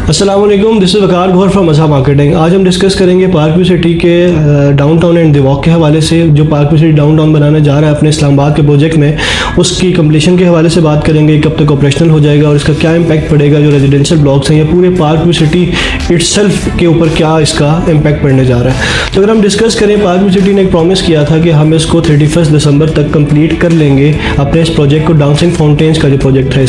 अस्सलाम वालेकुम, this is Waqar Gauhar from Mazhab marketing. आज हम डिस्कस करेंगे पार्क व्यू सिटी के डाउनटाउन एंड द वॉक के हवाले से। जो पार्क व्यू सिटी डाउनटाउन बनाने जा रहा है अपने इस्लामाबाद के प्रोजेक्ट में, उसकी कंप्लीशन के हवाले से बात करेंगे, कब तक ऑपरेशनल हो जाएगा और इसका क्या इम्पैक्ट पड़ेगा जो रेजिडेंशियल ब्लॉक्स हैं या पूरे पार्क व्यू सिटी इट्सेल्फ के ऊपर क्या इसका इम्पैक्ट पड़ने जा रहा है। तो अगर हम डिस्कस करें, पार्क व्यू सिटी ने एक प्रॉमिस किया था कि हम इसको 31 दिसंबर तक कंप्लीट कर लेंगे अपने इस प्रोजेक्ट को। डांसिंग फाउंटेन्स का जो प्रोजेक्ट है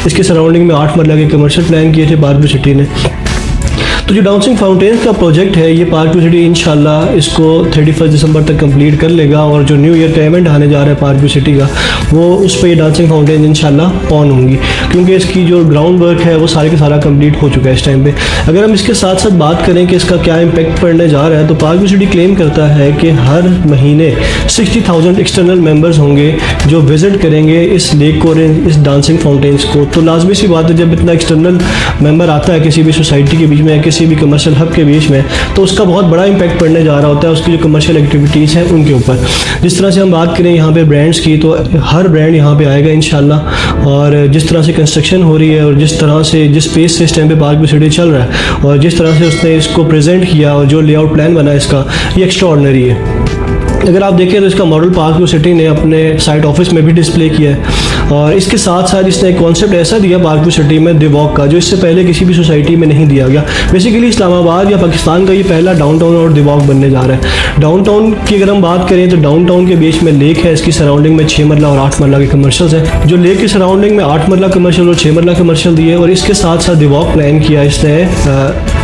इसके सराउंडिंग में 8 मरला के कमर्शियल प्लान किए थे पार्क व्यू सिटी ने। तो जो डांसिंग फाउंटेन्स का प्रोजेक्ट है, ये पार्क व्यू सिटी इंशाल्लाह इसको 31 दिसंबर तक कंप्लीट कर लेगा और जो न्यू ईयर का इवेंट आने जा रहा है पार्क व्यू सिटी का, वो उस पर ये डांसिंग फाउंटेन इंशाल्लाह ऑन होंगी, क्योंकि इसकी जो ग्राउंड वर्क है वो सारे का सारा कंप्लीट हो चुका है इस टाइम पे। अगर हम इसके साथ साथ बात करें कि इसका क्या इम्पैक्ट पड़ने जा रहा है, तो पार्क व्यू सिटी क्लेम करता है कि हर महीने 60,000 एक्सटर्नल मेम्बर्स होंगे जो विजिट करेंगे इस लेक को और इस डांसिंग फाउंटेन्स को। तो लाजमी सी बात है, जब इतना एक्सटर्नल मेम्बर आता है किसी भी सोसाइटी के बीच में, किसी भी कमर्शियल हब के बीच में, तो उसका बहुत बड़ा इम्पैक्ट पड़ने जा रहा होता है उसकी जो कमर्शियल एक्टिविटीज़ हैं उनके ऊपर। जिस तरह से हम बात करें यहाँ पे ब्रांड्स की, तो हर ब्रांड यहाँ पे आएगा इंशाल्लाह। और जिस तरह से कंस्ट्रक्शन हो रही है और जिस तरह से जिस पेस से इस टाइम पे पार्क व्यू सिटी चल रहा है और जिस तरह से उसने इसको प्रेजेंट किया और जो लेआउट प्लान बना इसका, ये एक्स्ट्राऑर्डिनरी है। अगर आप देखें तो इसका मॉडल पार्क व्यू सिटी ने अपने साइट ऑफिस में भी डिस्प्ले किया है और इसके साथ साथ इसने एक कॉन्सेप्ट ऐसा दिया पार्क व्यू सिटी में द वॉक का, जो इससे पहले किसी भी सोसाइटी में नहीं दिया गया। बेसिकली इस्लामाबाद या पाकिस्तान का ये पहला डाउनटाउन और द वॉक बनने जा रहा है। डाउनटाउन की अगर हम बात करें तो डाउनटाउन के बीच में लेक है, इसकी सराउंडिंग में 6 मरला और 8 मरला के कमर्शियल्स हैं। जो लेक की सराउंडिंग में 8 मरला कमर्शियल और 6 मरला कमर्शियल दिए और इसके साथ साथ द वॉक प्लान किया इसने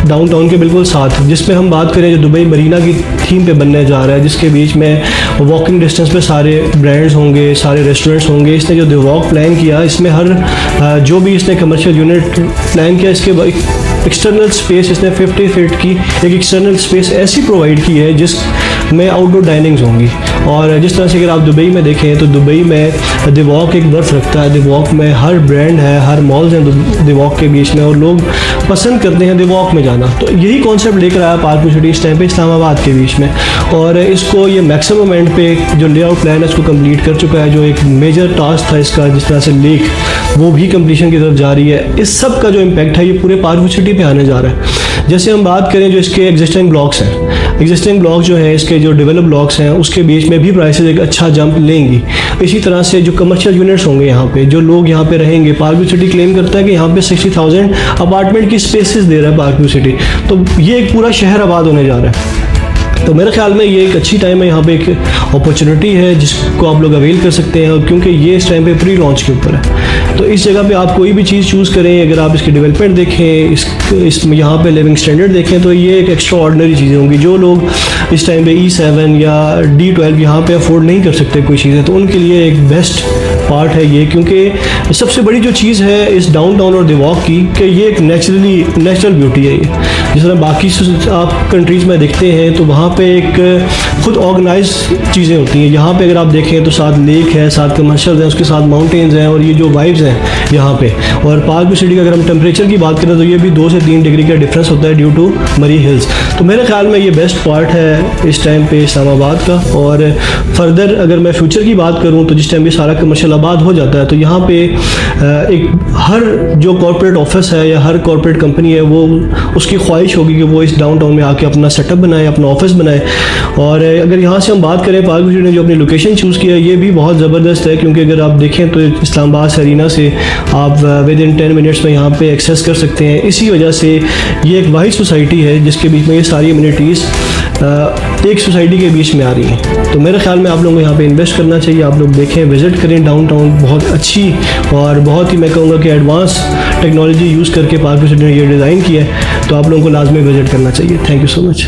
डाउनटाउन के बिल्कुल साथ, जिसमें हम बात करें जो दुबई मरीना की थीम पे बनने जा रहा है, जिसके बीच में वॉकिंग डिस्टेंस पे सारे ब्रांड्स होंगे, सारे रेस्टोरेंट्स होंगे। इसने जो द वॉक प्लान किया, इसमें हर जो भी इसने कमर्शियल यूनिट प्लान किया, इसके एक्सटर्नल स्पेस इसने 50 फीट की एक एक्सटर्नल स्पेस ऐसी प्रोवाइड की है जिसमें आउटडोर डाइनिंग्स होंगी। और जिस तरह से अगर आप दुबई में देखें तो दुबई में द वॉक एक बर्फ रखता है। द वॉक में हर ब्रांड है, हर मॉल्स हैं द वॉक के बीच में और लोग पसंद करते हैं द वॉक में जाना। तो यही कॉन्सेप्ट लेकर आया पार्क व्यू सिटी इस टाइम पे इस्लामाबाद के बीच में, और इसको ये मैक्सिमम एंड पे जो लेआउट प्लान है इसको कंप्लीट कर चुका है। जो एक मेजर टास्क था इसका, जिस तरह से लेक, वो भी कंप्लीशन की तरफ जा रही है। इस सब का जो इम्पैक्ट है ये पूरे पार्क व्यू सिटी पे आने जा रहा है। जैसे हम बात करें जो इसके एग्जिस्टिंग ब्लॉक्स हैं, एग्जिस्टिंग ब्लॉक जो है इसके जो डेवलप ब्लॉक्स हैं उसके बीच में भी प्राइसेस एक अच्छा जंप लेंगी। इसी तरह से जो कमर्शियल यूनिट्स होंगे यहाँ पे, जो लोग यहाँ पे रहेंगे, पार्क व्यू सिटी क्लेम करता है कि यहाँ पे 60,000 अपार्टमेंट की स्पेसेस दे रहा है पार्क व्यू सिटी। तो ये एक पूरा शहर आबाद होने जा रहा है। तो मेरे ख्याल में ये एक अच्छी टाइम है, यहाँ पे एक अपॉर्चुनिटी है जिसको आप लोग अवेल कर सकते हैं, और क्योंकि ये इस टाइम पे प्री लॉन्च के ऊपर है। तो इस जगह पे आप कोई भी चीज़ चूज़ करें, अगर आप इसकी डेवलपमेंट देखें, इस यहाँ पे लिविंग स्टैंडर्ड देखें, तो ये एक एक्स्ट्रा ऑर्डिनरी चीज़ें होंगी। जो लोग इस टाइम पे E7 या D12 यहाँ पे अफोर्ड नहीं कर सकते कोई चीज़ें, तो उनके लिए एक बेस्ट पार्ट है ये। क्योंकि सबसे बड़ी जो चीज़ है इस डाउनटाउन और द वॉक की, कि ये एक नेचुरल ब्यूटी है। ये जिस तरह बाकी आप कंट्रीज़ में देखते हैं तो वहाँ पे एक खुद ऑर्गेनाइज चीज़ें होती हैं। यहाँ पे अगर आप देखें तो साथ लेक है, साथ कमर्शियल है, उसके साथ माउंटेन्स हैं और ये जो वाइब्स हैं यहाँ पे। और पार्क व्यू सिटी का अगर हम टेम्परेचर की बात करें तो ये भी 2 से 3 डिग्री का डिफरेंस होता है ड्यू टू मरी हिल्स। तो मेरे ख्याल में ये बेस्ट पार्ट है इस टाइम पे इस्लामाबाद का। और फर्दर अगर मैं फ्यूचर की बात करूँ तो जिस टाइम भी सारा कमर्शियल आबाद हो जाता है, तो यहाँ पे एक हर जो कॉर्पोरेट ऑफिस है या हर कॉर्पोरेट कंपनी है, वो उसकी ख्वाहिश होगी कि वो इस डाउनटाउन में आके अपना सेटअप बनाए, अपना ऑफिस बनाए। और अगर यहाँ से हम बात करें, पार्क व्यू सिटी ने जो अपनी लोकेशन चूज़ किया ये भी बहुत ज़बरदस्त है, क्योंकि अगर आप देखें तो इस्लामाबाद सरीना से आप विद इन 10 मिनट्स में यहाँ पे एक्सेस कर सकते हैं। इसी वजह से ये एक वाहिद सोसाइटी है जिसके बीच में ये सारी अम्यूनिटीज़ एक सोसाइटी के बीच में आ रही हैं। तो मेरे ख्याल में आप लोगों को यहाँ पे इन्वेस्ट करना चाहिए। आप लोग देखें, विज़िट करें डाउनटाउन। बहुत अच्छी और बहुत ही मैं कहूँगा कि एडवांस टेक्नोलॉजी यूज़ करके पार्क व्यू सिटी ने ये डिज़ाइन किया है, तो आप लोगों को लाजमी विज़िट करना चाहिए। Thank you so much.